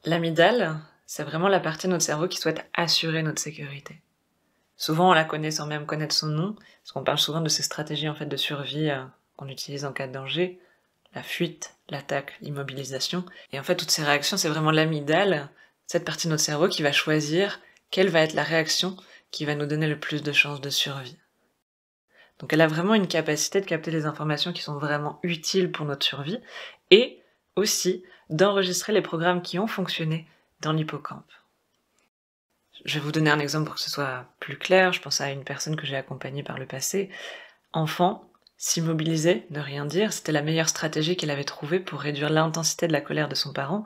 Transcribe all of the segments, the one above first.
L'amygdale, c'est vraiment la partie de notre cerveau qui souhaite assurer notre sécurité. Souvent, on la connaît sans même connaître son nom, parce qu'on parle souvent de ces stratégies en fait de survie qu'on utilise en cas de danger, la fuite, l'attaque, l'immobilisation. Et en fait, toutes ces réactions, c'est vraiment l'amygdale, cette partie de notre cerveau qui va choisir quelle va être la réaction qui va nous donner le plus de chances de survie. Donc elle a vraiment une capacité de capter les informations qui sont vraiment utiles pour notre survie, et aussi d'enregistrer les programmes qui ont fonctionné dans l'hippocampe. Je vais vous donner un exemple pour que ce soit plus clair. Je pense à une personne que j'ai accompagnée par le passé. Enfant, s'immobiliser, ne rien dire, c'était la meilleure stratégie qu'elle avait trouvée pour réduire l'intensité de la colère de son parent,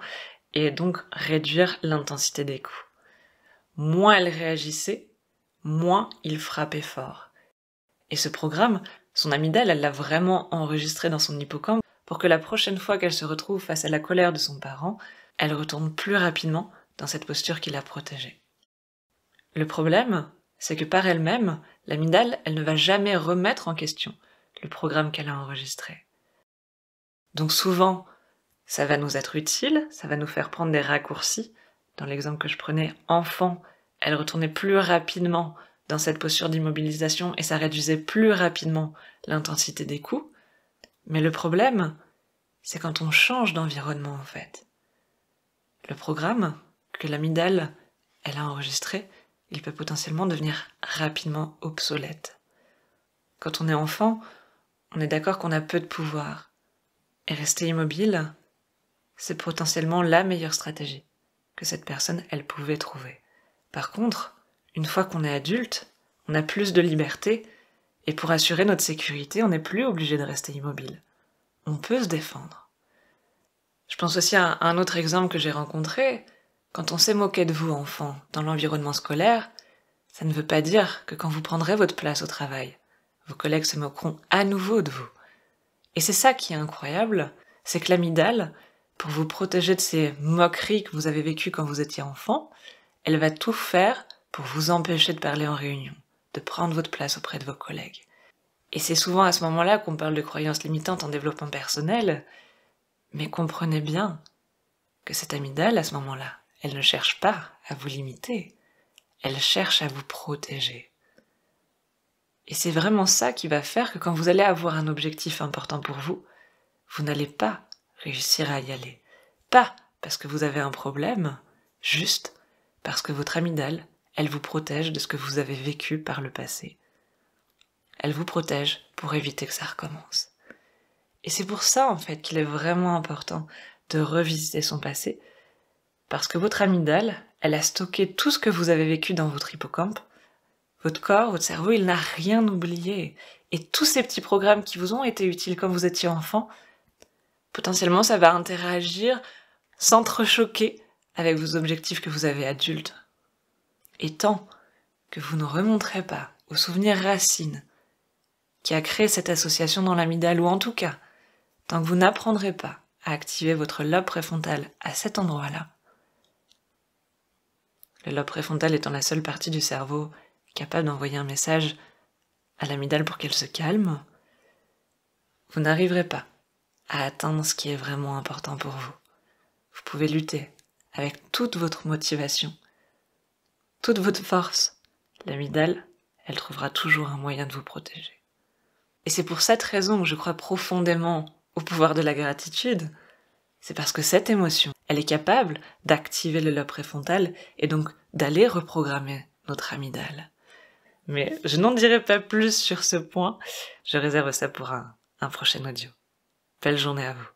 et donc réduire l'intensité des coups. Moins elle réagissait, moins il frappait fort. Et ce programme, son amygdale, elle l'a vraiment enregistré dans son hippocampe pour que la prochaine fois qu'elle se retrouve face à la colère de son parent, elle retourne plus rapidement dans cette posture qui l'a protégée. Le problème, c'est que par elle-même, l'amygdale, elle ne va jamais remettre en question le programme qu'elle a enregistré. Donc souvent, ça va nous être utile, ça va nous faire prendre des raccourcis. Dans l'exemple que je prenais, enfant, elle retournait plus rapidement dans cette posture d'immobilisation et ça réduisait plus rapidement l'intensité des coups. Mais le problème, c'est quand on change d'environnement en fait. Le programme que l'amygdale, elle a enregistré, il peut potentiellement devenir rapidement obsolète. Quand on est enfant, on est d'accord qu'on a peu de pouvoir. Et rester immobile, c'est potentiellement la meilleure stratégie que cette personne, elle pouvait trouver. Par contre, une fois qu'on est adulte, on a plus de liberté, et pour assurer notre sécurité, on n'est plus obligé de rester immobile. On peut se défendre. Je pense aussi à un autre exemple que j'ai rencontré. Quand on s'est moqué de vous, enfant, dans l'environnement scolaire, ça ne veut pas dire que quand vous prendrez votre place au travail, vos collègues se moqueront à nouveau de vous. Et c'est ça qui est incroyable, c'est que l'amygdale, pour vous protéger de ces moqueries que vous avez vécues quand vous étiez enfant, elle va tout faire pour vous empêcher de parler en réunion, de prendre votre place auprès de vos collègues. Et c'est souvent à ce moment-là qu'on parle de croyances limitantes en développement personnel, mais comprenez bien que cette amygdale, à ce moment-là, elle ne cherche pas à vous limiter, elle cherche à vous protéger. Et c'est vraiment ça qui va faire que quand vous allez avoir un objectif important pour vous, vous n'allez pas réussir à y aller. Pas parce que vous avez un problème, juste parce que votre amygdale, elle vous protège de ce que vous avez vécu par le passé. Elle vous protège pour éviter que ça recommence. Et c'est pour ça, en fait, qu'il est vraiment important de revisiter son passé, parce que votre amygdale, elle a stocké tout ce que vous avez vécu dans votre hippocampe. Votre corps, votre cerveau, il n'a rien oublié. Et tous ces petits programmes qui vous ont été utiles quand vous étiez enfant, potentiellement, ça va interagir, s'entrechoquer avec vos objectifs que vous avez adultes. Et tant que vous ne remonterez pas au souvenir racine qui a créé cette association dans l'amygdale, ou en tout cas, tant que vous n'apprendrez pas à activer votre lobe préfrontal à cet endroit-là, le lobe préfrontal étant la seule partie du cerveau capable d'envoyer un message à l'amygdale pour qu'elle se calme, vous n'arriverez pas à atteindre ce qui est vraiment important pour vous. Vous pouvez lutter avec toute votre motivation, toute votre force. L'amygdale, elle trouvera toujours un moyen de vous protéger. Et c'est pour cette raison que je crois profondément au pouvoir de la gratitude. C'est parce que cette émotion, elle est capable d'activer le lobe préfrontal et donc d'aller reprogrammer notre amygdale. Mais je n'en dirai pas plus sur ce point, je réserve ça pour un prochain audio. Belle journée à vous.